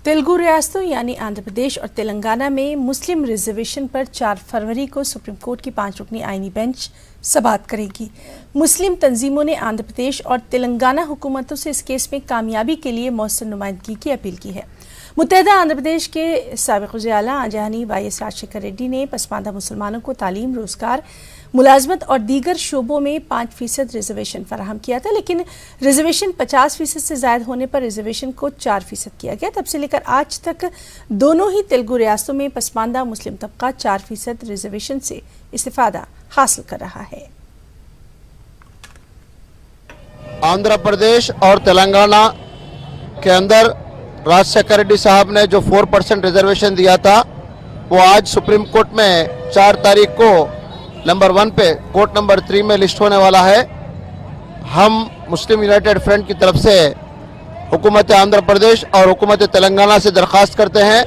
तेलुगु रियासतों यानी आंध्र प्रदेश और तेलंगाना में मुस्लिम रिजर्वेशन पर 4 फरवरी को सुप्रीम कोर्ट की 5 रुकनी आईनी बेंच समाअत करेगी। मुस्लिम तंजीमों ने आंध्र प्रदेश और तेलंगाना हुकूमतों से इस केस में कामयाबी के लिए मौसर नुमाइंदगी की अपील की है। मुत्तहदा आंध्र प्रदेश के साबिक़ वज़ीर-ए-आला आंजहानी वाई.एस. राजशेखर रेड्डी ने पसमानदा मुसलमानों को तालीम, रोजगार, मुलाजमत और दीगर शोबों में 5% रिजर्वेशन फराहम किया था, लेकिन रिजर्वेशन 50% से ज़ायद होने पर रिजर्वेशन को 4% किया गया। तब से लेकर आज तक दोनों ही तेलुगु रियासतों में पसमानदा मुस्लिम तबका 4% रिजर्वेशन से इस्तिफादा हासिल कर रहा है। आंध्र प्रदेश और तेलंगाना के अंदर राजशेखर रेड्डी साहब ने जो 4% रिजर्वेशन दिया था, वो आज सुप्रीम कोर्ट में 4 तारीख को नंबर 1 पे कोर्ट नंबर 3 में लिस्ट होने वाला है। हम मुस्लिम यूनाइटेड फ्रंट की तरफ से हुकूमत आंध्र प्रदेश और हुकूमत तेलंगाना से दरख्वास्त करते हैं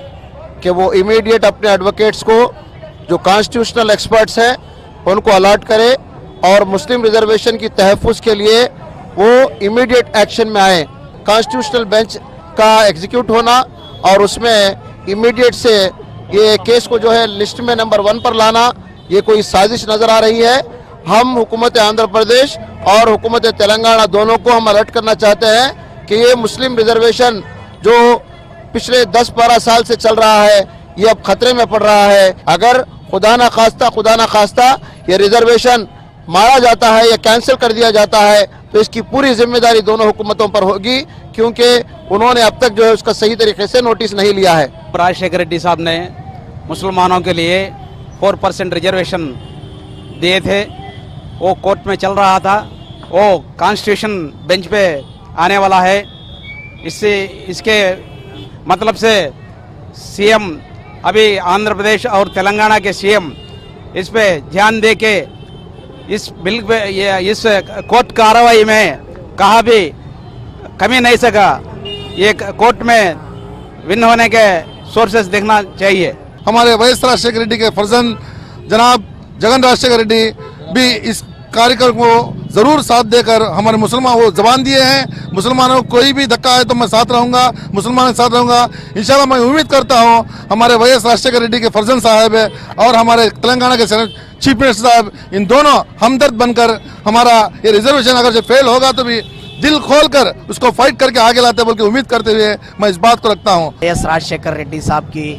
कि वो इमीडिएट अपने एडवोकेट्स को, जो कॉन्स्टिट्यूशनल एक्सपर्ट्स हैं, उनको अलर्ट करे और मुस्लिम रिजर्वेशन की तहफ़्फ़ुज़ के लिए वो इमीडिएट एक्शन में आए। कॉन्स्टिट्यूशनल बेंच का एग्जीक्यूट होना और उसमें इमीडिएट से ये केस को जो है लिस्ट में नंबर 1 पर लाना, ये कोई साजिश नज़र आ रही है। हम हुकूमत आंध्र प्रदेश और हुकूमत तेलंगाना दोनों को हम अलर्ट करना चाहते हैं कि ये मुस्लिम रिजर्वेशन जो पिछले 10-12 साल से चल रहा है, ये अब खतरे में पड़ रहा है। अगर खुदा न खास्ता ये रिजर्वेशन मारा जाता है या कैंसिल कर दिया जाता है तो इसकी पूरी जिम्मेदारी दोनों हुकूमतों पर होगी, क्योंकि उन्होंने अब तक जो है उसका सही तरीके से नोटिस नहीं लिया है। राजशेखर रेड्डी साहब ने मुसलमानों के लिए 4% रिजर्वेशन दिए थे, वो कोर्ट में चल रहा था, वो कॉन्स्टिट्यूशन बेंच पे आने वाला है। इसके मतलब से सीएम, अभी आंध्र प्रदेश और तेलंगाना के सीएम इस पे ध्यान दे के इस बिल पे, इस कोर्ट कार्रवाई में कहा भी कमी नहीं सका, ये कोर्ट में विन होने के सोर्सेस देखना चाहिए। हमारे वाई.एस. राजशेखर रेड्डी के फर्जंद जनाब जगन राजशेखर रेड्डी भी इस कार्यक्रम को जरूर साथ देकर हमारे मुसलमान वो जबान दिए हैं, मुसलमानों को कोई भी धक्का है तो मैं साथ रहूंगा, मुसलमानों के साथ रहूंगा। इंशाल्लाह मैं उम्मीद करता हूं हमारे वाई.एस. राजशेखर रेड्डी के फर्जंद साहब और हमारे तेलंगाना के चीफ मिनिस्टर साहब, इन दोनों हमदर्द बनकर हमारा ये रिजर्वेशन अगर जो फेल होगा तो भी दिल खोलकर उसको फाइट करके आगे लाते बल्कि उम्मीद करते हुए मैं इस बात को रखता हूँ। वाई.एस. राजशेखर रेड्डी साहब की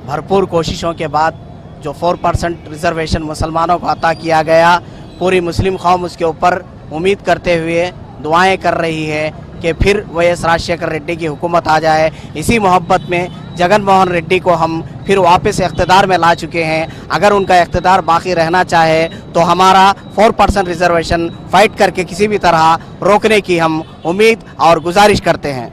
भरपूर कोशिशों के बाद जो 4% रिजर्वेशन मुसलमानों को अता किया गया, पूरी मुस्लिम कौम उसके ऊपर उम्मीद करते हुए दुआएं कर रही है कि फिर वाई.एस. राजशेखर रेड्डी की हुकूमत आ जाए। इसी मोहब्बत में जगन मोहन रेड्डी को हम फिर वापस इख्तिदार में ला चुके हैं। अगर उनका इख्तिदार बाकी रहना चाहे तो हमारा 4% रिजर्वेशन फाइट करके किसी भी तरह रोकने की हम उम्मीद और गुजारिश करते हैं।